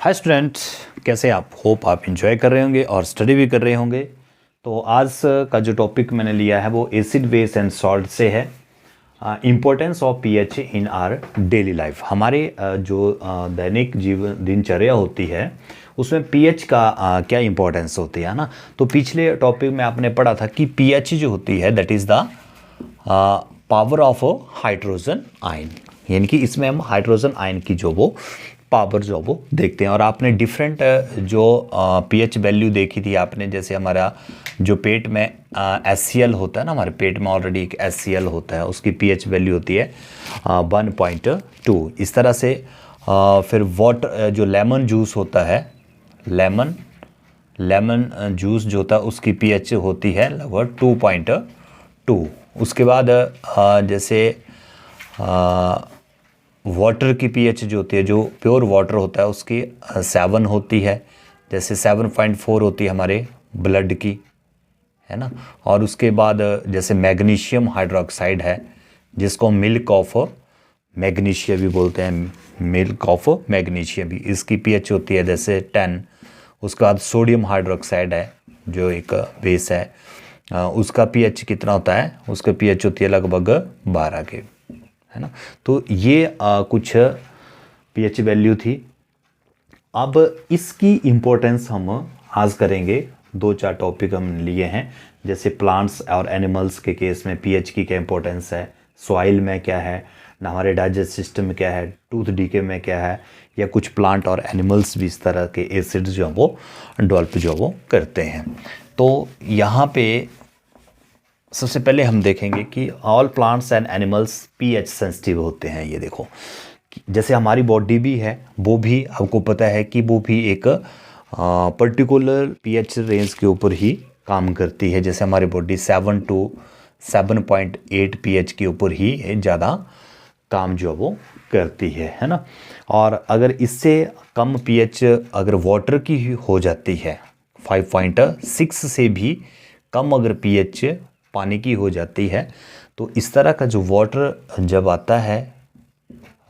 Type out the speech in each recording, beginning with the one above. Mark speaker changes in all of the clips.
Speaker 1: Hi student, कैसे आप? Hope आप इंजॉय कर रहे होंगे और स्टडी भी कर रहे होंगे। तो आज का जो टॉपिक मैंने लिया है वो एसिड बेस एंड सॉल्ट से है। Importance of pH in our daily life. हमारे जो दैनिक जीवन दिनचर्या होती है उसमें पीएच का क्या इम्पोर्टेंस होती है ना। तो पिछले टॉपिक में आपने पढ़ा था कि पीएच जो होती है that is the power of hydrogen ion, यानी कि इसमें हम हाइड्रोजन आयन की जो वो पावर जो वो देखते हैं। और आपने डिफरेंट जो पीएच वैल्यू देखी थी आपने, जैसे हमारा जो पेट में HCl होता है ना, हमारे पेट में ऑलरेडी एक HCl होता है, उसकी पीएच वैल्यू होती है 1.2। इस तरह से फिर वाटर जो लेमन जूस होता है, लेमन जूस जो होता है उसकी पीएच होती है लगभग 2.2। उसके बाद जैसे वाटर की पीएच जो होती है, जो प्योर वाटर होता है उसकी 7 होती है, जैसे 7.4 होती है हमारे ब्लड की, है ना। और उसके बाद जैसे मैग्नीशियम हाइड्रोक्साइड है जिसको मिल्क ऑफ मैग्नीशिया भी बोलते हैं, मिल्क ऑफ मैग्नीशिया भी, इसकी पीएच होती है जैसे 10। उसके बाद सोडियम हाइड्रोक्साइड है जो एक बेस है, उसका पीएच कितना होता है, उसका पीएच होती है लगभग 12 के, है ना। तो ये कुछ पीएच वैल्यू थी। अब इसकी इम्पोर्टेंस हम आज करेंगे। 2-4 टॉपिक हम लिए हैं, जैसे प्लांट्स और एनिमल्स के केस में पीएच की क्या इंपॉर्टेंस है, सॉइल में क्या है ना, हमारे डाइजेस्ट सिस्टम में क्या है, टूथ डीके में क्या है, या कुछ प्लांट और एनिमल्स भी इस तरह के एसिड्स जो वो डेवलप जो वो करते हैं। तो यहाँ पे सबसे पहले हम देखेंगे कि all plants and animals pH sensitive होते हैं। ये देखो, जैसे हमारी बॉडी भी है, वो भी आपको पता है कि वो भी एक पर्टिकुलर पीएच रेंज के ऊपर ही काम करती है। जैसे हमारी बॉडी 7 to 7.8 पीएच के ऊपर ही ज़्यादा काम जो वो करती है ना। और अगर इससे कम पीएच अगर वाटर की हो जाती है, 5.6 से भी कम अगर पीएच पानी की हो जाती है, तो इस तरह का जो वाटर जब आता है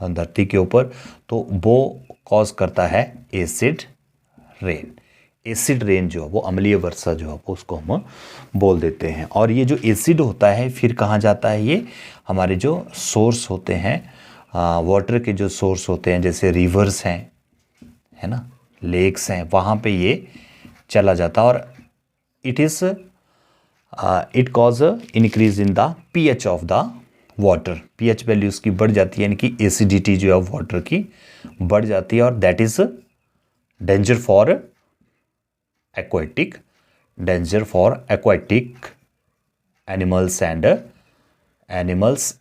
Speaker 1: धरती के ऊपर तो वो कॉज करता है एसिड रेन। एसिड रेन जो है वो अम्लीय वर्षा जो है वो उसको हम बोल देते हैं। और ये जो एसिड होता है फिर कहाँ जाता है, ये हमारे जो सोर्स होते हैं वाटर के, जो सोर्स होते हैं जैसे रिवर्स हैं, है ना, लेक्स हैं, वहाँ पे ये चला जाता है। और it cause increase in the pH of the water. PH value उसकी बढ़ जाती है, यानी कि एसिडिटी जो है वाटर की बढ़ जाती है। और that is danger for aquatic animals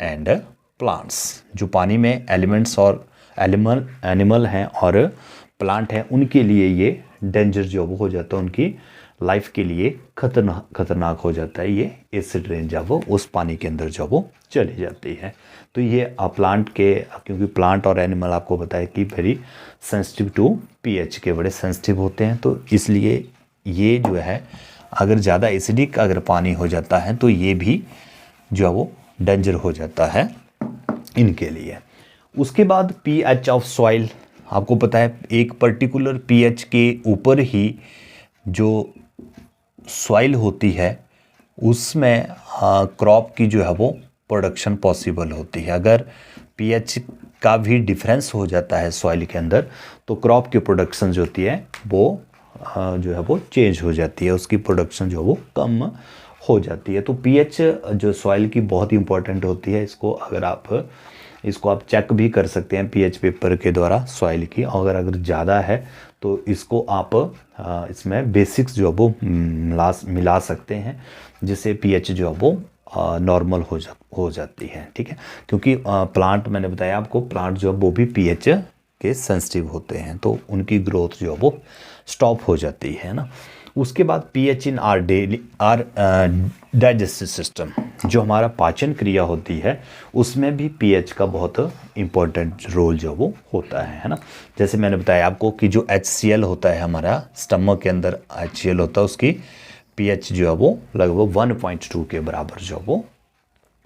Speaker 1: and plants. जो पानी में एलिमेंट्स और एनिमल हैं और प्लांट हैं, उनके लिए ये डेंजर जो वो हो जाता है, उनकी लाइफ के लिए खतरनाक हो जाता है। ये एसिड रेन जब वो उस पानी के अंदर जब वो चली जाती है। तो ये प्लांट के, क्योंकि प्लांट और एनिमल आपको बताया कि वेरी सेंसिटिव टू पीएच के, बड़े सेंसिटिव होते हैं, तो इसलिए ये जो है अगर ज़्यादा एसिडिक अगर पानी हो जाता है तो ये भी जो है वो डेंजर हो जाता है इनके लिए। उसके बाद पीएच ऑफ सॉइल, आपको पता है एक पर्टिकुलर पीएच के ऊपर ही जो सॉइल होती है उसमें क्रॉप की जो है वो प्रोडक्शन पॉसिबल होती है। अगर पीएच का भी डिफरेंस हो जाता है सॉइल के अंदर तो क्रॉप की प्रोडक्शन जो होती है वो जो है वो चेंज हो जाती है, उसकी प्रोडक्शन जो है वो कम हो जाती है। तो पीएच जो सॉइल की बहुत ही इंपॉर्टेंट होती है। इसको आप चेक भी कर सकते हैं पीएच पेपर के द्वारा सॉइल की। अगर ज़्यादा है तो इसको आप इसमें बेसिक्स जो है वो मिला सकते हैं, जिससे पीएच जो है वो नॉर्मल हो जाती है, ठीक है। क्योंकि प्लांट, मैंने बताया आपको, प्लांट जो है वो भी पीएच के सेंसिटिव होते हैं, तो उनकी ग्रोथ जो है वो स्टॉप हो जाती है ना। उसके बाद pH in are digestive system, जो हमारा पाचन क्रिया होती है उसमें भी पीएच का बहुत इम्पोर्टेंट रोल जो वो होता है ना। जैसे मैंने बताया आपको कि जो HCl होता है हमारा स्टमक के अंदर HCl होता है, उसकी पीएच जो है वो लगभग 1.2 के बराबर जो वो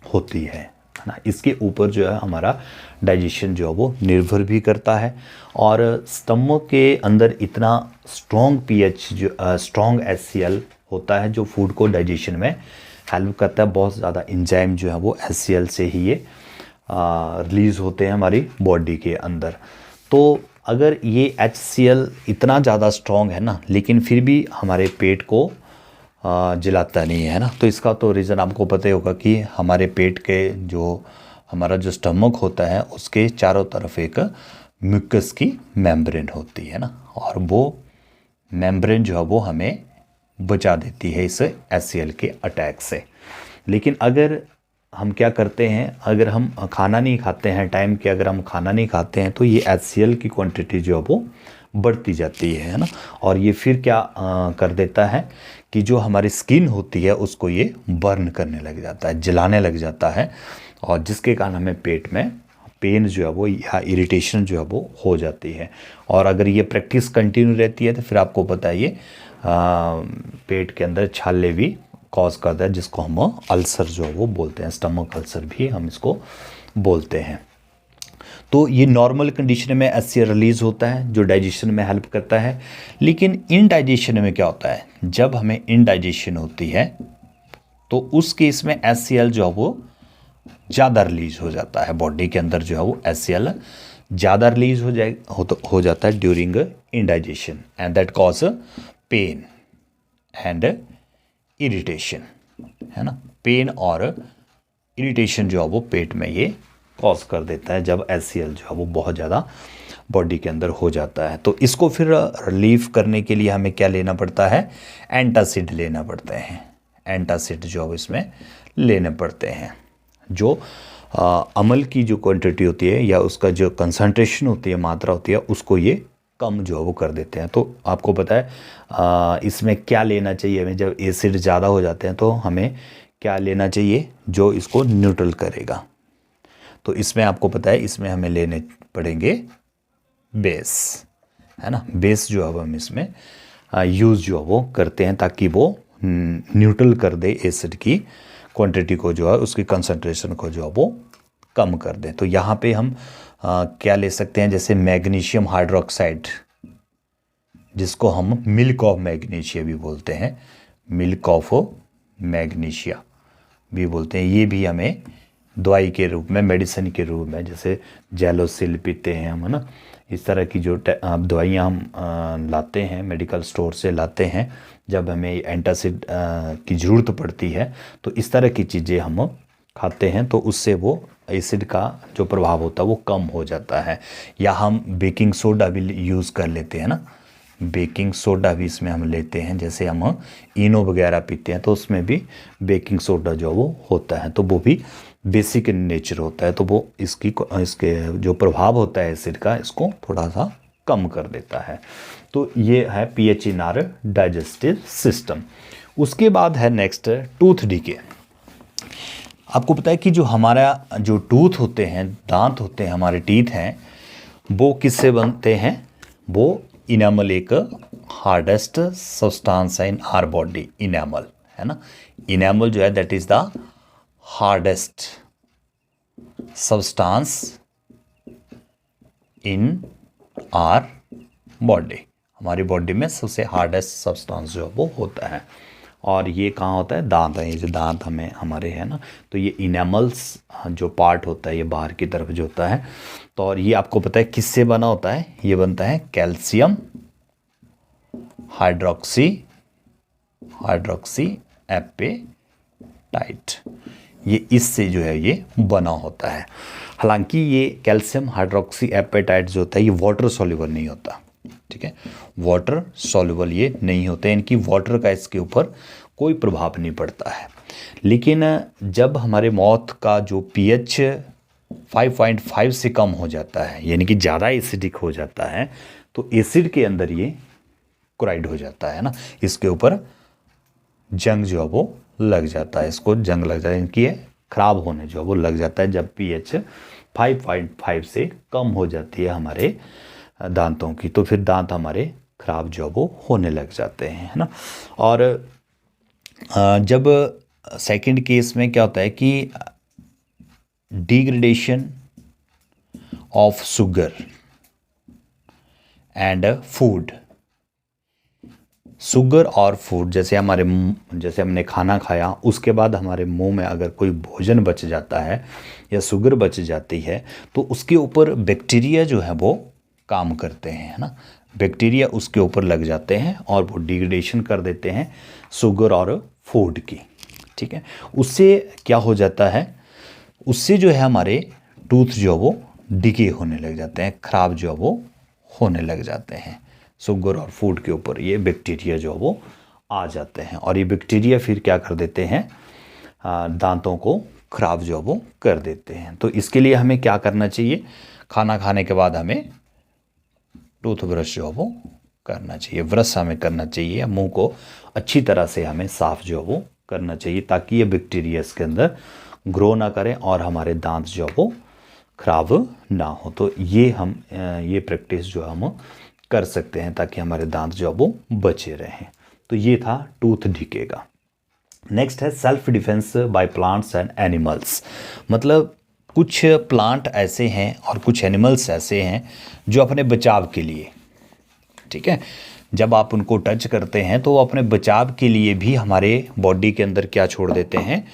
Speaker 1: होती है, है ना। इसके ऊपर जो है हमारा डाइजेशन जो है वो निर्भर भी करता है। और स्टमक के अंदर इतना स्ट्रॉन्ग पीएच जो स्ट्रॉन्ग HCl होता है जो फूड को डाइजेशन में हेल्प करता है। बहुत ज़्यादा एंजाइम जो है वो HCl से ही ये रिलीज़ होते हैं हमारी बॉडी के अंदर। तो अगर ये HCl इतना ज़्यादा स्ट्रॉन्ग है ना, लेकिन फिर भी हमारे पेट को जलाता नहीं है ना, तो इसका तो रीज़न आपको पता ही होगा कि हमारे पेट के जो हमारा जो स्टमक होता है उसके चारों तरफ एक म्यूकस की मेम्ब्रेन होती है ना, और वो मेम्ब्रेन जो है वो हमें बचा देती है इस HCl के अटैक से। लेकिन अगर हम क्या करते हैं, अगर हम खाना नहीं खाते हैं टाइम के, अगर हम खाना नहीं खाते हैं तो ये HCl की क्वांटिटी जो है वो बढ़ती जाती है ना, और ये फिर क्या कर देता है कि जो हमारी स्किन होती है उसको ये बर्न करने लग जाता है, जलाने लग जाता है, और जिसके कारण हमें पेट में पेन जो है वो या इरिटेशन जो है वो हो जाती है। और अगर ये प्रैक्टिस कंटिन्यू रहती है तो फिर आपको पता है ये पेट के अंदर छाले भी कॉज करता है, जिसको हम अल्सर जो है वो बोलते हैं, स्टमक अल्सर भी हम इसको बोलते हैं। तो ये नॉर्मल कंडीशन में HCl रिलीज़ होता है जो डाइजेशन में हेल्प करता है। लेकिन इनडाइजेशन में क्या होता है, जब हमें इनडाइजेशन होती है तो उस केस में HCl जो है वो ज़्यादा रिलीज हो जाता है, बॉडी के अंदर जो है वो HCl ज़्यादा रिलीज हो जाता है during indigestion, and that cause pain and irritation, है ना। पेन और इरिटेशन जो है वो पेट में ये कॉज कर देता है जब HCl जो है वो बहुत ज़्यादा बॉडी के अंदर हो जाता है। तो इसको फिर रिलीफ करने के लिए हमें क्या लेना पड़ता है, एंटासिड लेना पड़ते हैं। एंटासिड जो है इसमें लेने पड़ते हैं, जो अमल की जो क्वांटिटी होती है या उसका जो कंसंट्रेशन होती है, मात्रा होती है, उसको ये कम जो है वो कर देते हैं। तो आपको पता है इसमें क्या लेना चाहिए हमें, जब एसिड ज़्यादा हो जाते हैं तो हमें क्या लेना चाहिए जो इसको न्यूट्रल करेगा। तो इसमें आपको पता है इसमें हमें लेने पड़ेंगे बेस, है ना। बेस जो है हम इसमें यूज़ जो है वो करते हैं ताकि वो न्यूट्रल कर दे एसिड की क्वांटिटी को, जो है उसकी कंसंट्रेशन को जो है वो कम कर दें। तो यहाँ पे हम क्या ले सकते हैं, जैसे मैग्नीशियम हाइड्रोक्साइड, जिसको हम मिल्क ऑफ मैग्नीशिया भी बोलते हैं, मिल्क ऑफ मैग्नीशिया भी बोलते हैं। ये भी हमें दवाई के रूप में, मेडिसिन के रूप में, जैसे जेलोसिल पीते हैं हम, है ना, इस तरह की जो दवाइयाँ हम लाते हैं मेडिकल स्टोर से लाते हैं जब हमें एंटासिड की ज़रूरत पड़ती है, तो इस तरह की चीज़ें हम खाते हैं तो उससे वो एसिड का जो प्रभाव होता है वो कम हो जाता है। या हम बेकिंग सोडा भी यूज़ कर लेते हैं ना, बेकिंग सोडा भी इसमें हम लेते हैं, जैसे हम इनो वगैरह पीते हैं तो उसमें भी बेकिंग सोडा जो वो होता है, तो वो भी बेसिक इन नेचर होता है, तो वो इसके जो प्रभाव होता है एसिड का, इसको थोड़ा सा कम कर देता है। तो ये है pH in our digestive system. उसके बाद है नेक्स्ट टूथ डीके। आपको पता है कि जो हमारा जो टूथ होते हैं, दांत होते हैं, हमारे टीथ हैं, वो किससे बनते हैं, वो इनेमल एक हार्डेस्ट सब्सटेंस है इन आवर बॉडी, इनेमल, है ना। इनेमल जो है that is the hardest substance in our body, हमारी बॉडी में सबसे हार्डेस्ट सब्सटेंस जो वो होता है। और ये कहाँ होता है, दांत है, ये जो दांत हमें हमारे है ना, तो ये इनेमल्स जो पार्ट होता है ये बाहर की तरफ जो होता है, तो और ये आपको पता है किससे बना होता है, ये बनता है कैल्शियम हाइड्रोक्सी एपेटाइट, ये इससे जो है ये बना होता है। हालांकि ये कैल्शियम हाइड्रोक्सी एपेटाइट जो होता है ये वाटर सॉल्युबल नहीं होता, ठीक है, वाटर सॉल्युबल ये नहीं होते, इनकी वाटर का इसके ऊपर कोई प्रभाव नहीं पड़ता है। लेकिन जब हमारे माउथ का जो पीएच 5.5 से कम हो जाता है, यानी कि ज़्यादा एसिडिक हो जाता है, तो एसिड के अंदर ये क्लोराइड हो जाता है ना, इसके ऊपर जंग जो है वो लग जाता है, इसको जंग लग जाता है, इनकी खराब होने जो वो लग जाता है जब पीएच 5.5 से कम हो जाती है हमारे दांतों की, तो फिर दांत हमारे खराब जो वो होने लग जाते हैं, है ना। और जब सेकंड केस में क्या होता है कि degradation of sugar and food. Sugar और फूड, जैसे जैसे हमने खाना खाया, उसके बाद हमारे मुंह में अगर कोई भोजन बच जाता है या शुगर बच जाती है तो उसके ऊपर बैक्टीरिया जो है वो काम करते हैं, है ना। बैक्टीरिया उसके ऊपर लग जाते हैं और वो डिग्रेडेशन कर देते हैं शुगर और फूड की, ठीक है। उससे क्या हो जाता है, उससे जो है हमारे टूथ जो वो डिके होने लग जाते हैं, ख़राब जो वो होने लग जाते हैं। शुगर और फूड के ऊपर ये बैक्टीरिया जो वो आ जाते हैं और ये बैक्टीरिया फिर क्या कर देते हैं, दांतों को ख़राब जो वो कर देते हैं। तो इसके लिए हमें क्या करना चाहिए, खाना खाने के बाद हमें टूथब्रश जो वो करना चाहिए, ब्रश हमें करना चाहिए, मुंह को अच्छी तरह से हमें साफ़ जो वो करना चाहिए ताकि ये बैक्टीरिया इसके अंदर ग्रो ना करें और हमारे दांत जो वो ख़राब ना हो। तो ये प्रैक्टिस जो हम कर सकते हैं ताकि हमारे दांत जो वो बचे रहें। तो ये था टूथ डिके का। नेक्स्ट है self defence by plants and animals. मतलब कुछ प्लांट ऐसे हैं और कुछ एनिमल्स ऐसे हैं जो अपने बचाव के लिए, ठीक है, जब आप उनको टच करते हैं तो वो अपने बचाव के लिए भी हमारे बॉडी के अंदर क्या छोड़ देते हैं,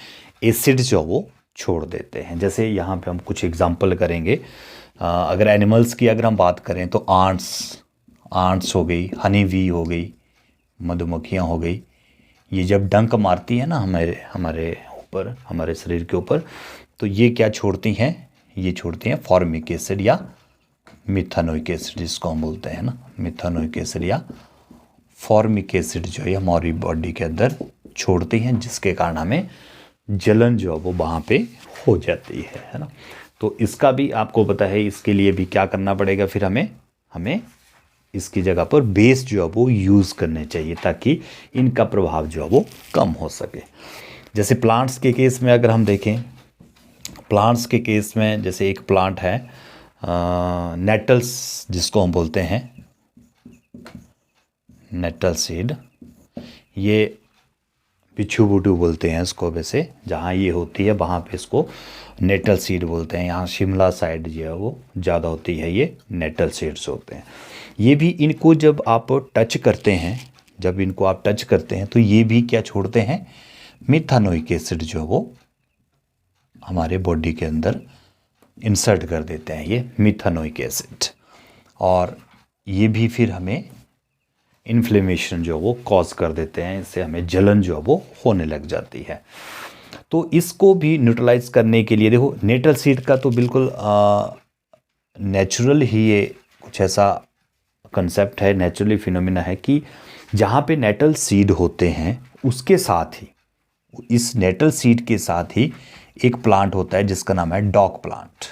Speaker 1: एसिड जो वो छोड़ देते हैं। जैसे यहाँ पे हम कुछ एग्जांपल करेंगे। अगर एनिमल्स की अगर हम बात करें तो आंट्स हो गई, हनी बी हो गई, मधुमक्खियाँ हो गई। ये जब डंक मारती है ना हमारे ऊपर, हमारे शरीर के ऊपर, तो ये क्या छोड़ती हैं, ये छोड़ती हैं फॉर्मिक एसिड या मिथानोइक एसिड, जिसको हम बोलते हैं ना, मिथानोइक एसिड या फॉर्मिक एसिड जो है हमारी बॉडी के अंदर छोड़ती हैं, जिसके कारण हमें जलन जो है वो वहाँ पे हो जाती है ना। तो इसका भी आपको पता है, इसके लिए भी क्या करना पड़ेगा, फिर हमें इसकी जगह पर बेस जो है वो यूज़ करने चाहिए ताकि इनका प्रभाव जो है वो कम हो सके। जैसे प्लांट्स के केस में अगर हम देखें, प्लांट्स के केस में जैसे एक प्लांट है नेटल्स, जिसको हम बोलते हैं नेटल सीड, ये बिच्छू बुडू बोलते हैं इसको, वैसे जहाँ ये होती है वहाँ पे इसको नेटल सीड बोलते हैं। यहाँ शिमला साइड जो है वो ज़्यादा होती है, ये नेटल सीड्स होते हैं। ये भी इनको जब आप टच करते हैं, जब इनको आप टच करते हैं तो ये भी क्या छोड़ते हैं, मिथानोइक एसिड जो है वो हमारे बॉडी के अंदर इंसर्ट कर देते हैं, ये मिथानोइक एसिड, और ये भी फिर हमें इन्फ्लेमेशन जो वो कॉज कर देते हैं, इससे हमें जलन जो वो होने लग जाती है। तो इसको भी न्यूट्रलाइज करने के लिए देखो, नेटल सीड का तो बिल्कुल नेचुरल ही ये कुछ ऐसा कंसेप्ट है, नेचुरली फिनोमिना है कि जहाँ पे नेटल सीड होते हैं उसके साथ ही, इस नेटल सीड के साथ ही एक प्लांट होता है जिसका नाम है डॉग प्लांट,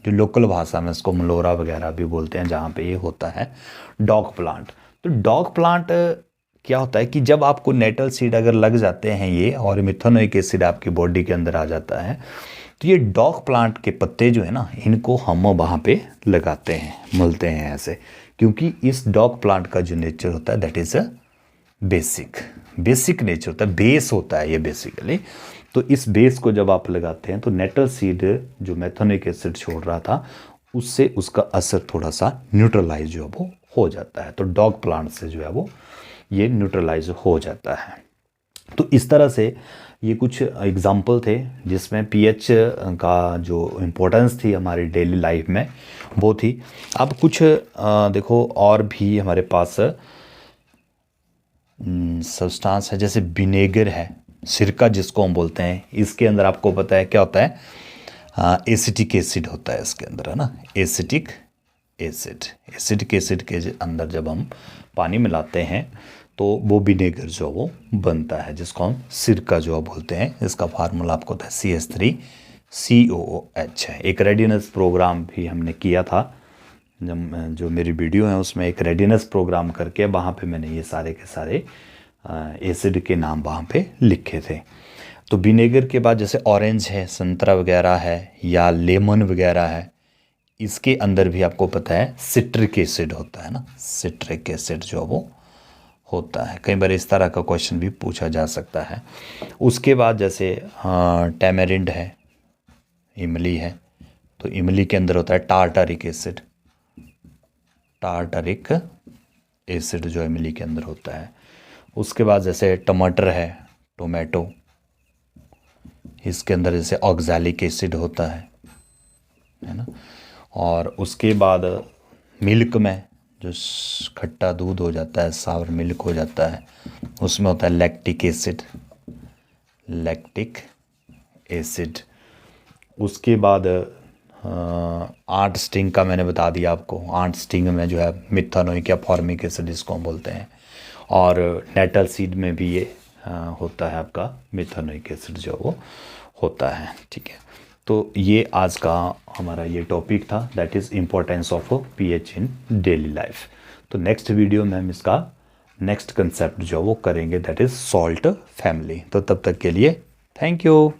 Speaker 1: जो लोकल भाषा में इसको मलोरा वगैरह भी बोलते हैं, जहाँ पे ये होता है डॉग प्लांट। तो डॉग प्लांट क्या होता है कि जब आपको नेटल सीड अगर लग जाते हैं ये, और मिथानोइक एसिड आपकी बॉडी के अंदर आ जाता है, तो ये डॉग प्लांट के पत्ते जो है ना, इनको हम वहाँ पे लगाते हैं, मलते हैं ऐसे, क्योंकि इस डॉग प्लांट का जो नेचर होता है that is a basic nature होता है, बेस होता है ये बेसिकली। तो इस बेस को जब आप लगाते हैं तो नेटल सीड जो मेथोनिक एसिड छोड़ रहा था उससे उसका असर थोड़ा सा न्यूट्रलाइज जो है वो हो जाता है। तो डॉग प्लांट से जो है वो ये न्यूट्रलाइज हो जाता है। तो इस तरह से ये कुछ एग्जाम्पल थे जिसमें पीएच का जो इम्पोर्टेंस थी हमारी डेली लाइफ में वो थी। अब कुछ देखो और भी हमारे पास सब्सटेंस है, जैसे विनेगर है, सिरका जिसको हम बोलते हैं, इसके अंदर आपको पता है क्या होता है, एसिटिक एसिड होता है इसके अंदर, है ना, एसिटिक एसिड के अंदर जब हम पानी मिलाते हैं तो वो विनेगर जो वो बनता है, जिसको हम सिरका जो बोलते हैं। इसका फार्मूला आपको होता है CH3COOH है। एक रेडीनेस प्रोग्राम भी हमने किया था, जो मेरी वीडियो है उसमें एक रेडीनेस प्रोग्राम करके वहाँ पे मैंने ये सारे के सारे एसिड के नाम वहाँ पे लिखे थे। तो विनेगर के बाद जैसे ऑरेंज है, संतरा वगैरह है या लेमन वगैरह है, इसके अंदर भी आपको पता है सिट्रिक एसिड होता है ना, सिट्रिक एसिड जो वो होता है। कई बार इस तरह का क्वेश्चन भी पूछा जा सकता है। उसके बाद जैसे टैमेरिंड है, इमली है, तो इमली के अंदर होता है टार्टारिक एसिड। टार्टारिक एसिड जो इमली के अंदर होता है। उसके बाद जैसे टमाटर है, टोमेटो, इसके अंदर जैसे ऑक्सैलिक एसिड होता है ना। और उसके बाद मिल्क में जो खट्टा दूध हो जाता है, सावर मिल्क हो जाता है, उसमें होता है लैक्टिक एसिड। Lactic acid. उसके बाद आंट स्टिंग का मैंने बता दिया आपको। आंट स्टिंग में जो है मिथानोइक या फॉर्मिक एसिड इसको हम बोलते हैं। और नेटल सीड में भी ये होता है आपका मिथानोइक एसिड जो वो होता है। ठीक है, तो ये आज का हमारा ये टॉपिक था, that is importance of pH in daily life. तो नेक्स्ट वीडियो में हम इसका नेक्स्ट कंसेप्ट जो वो करेंगे, दैट इज़ सॉल्ट फैमिली। तो तब तक के लिए थैंक यू।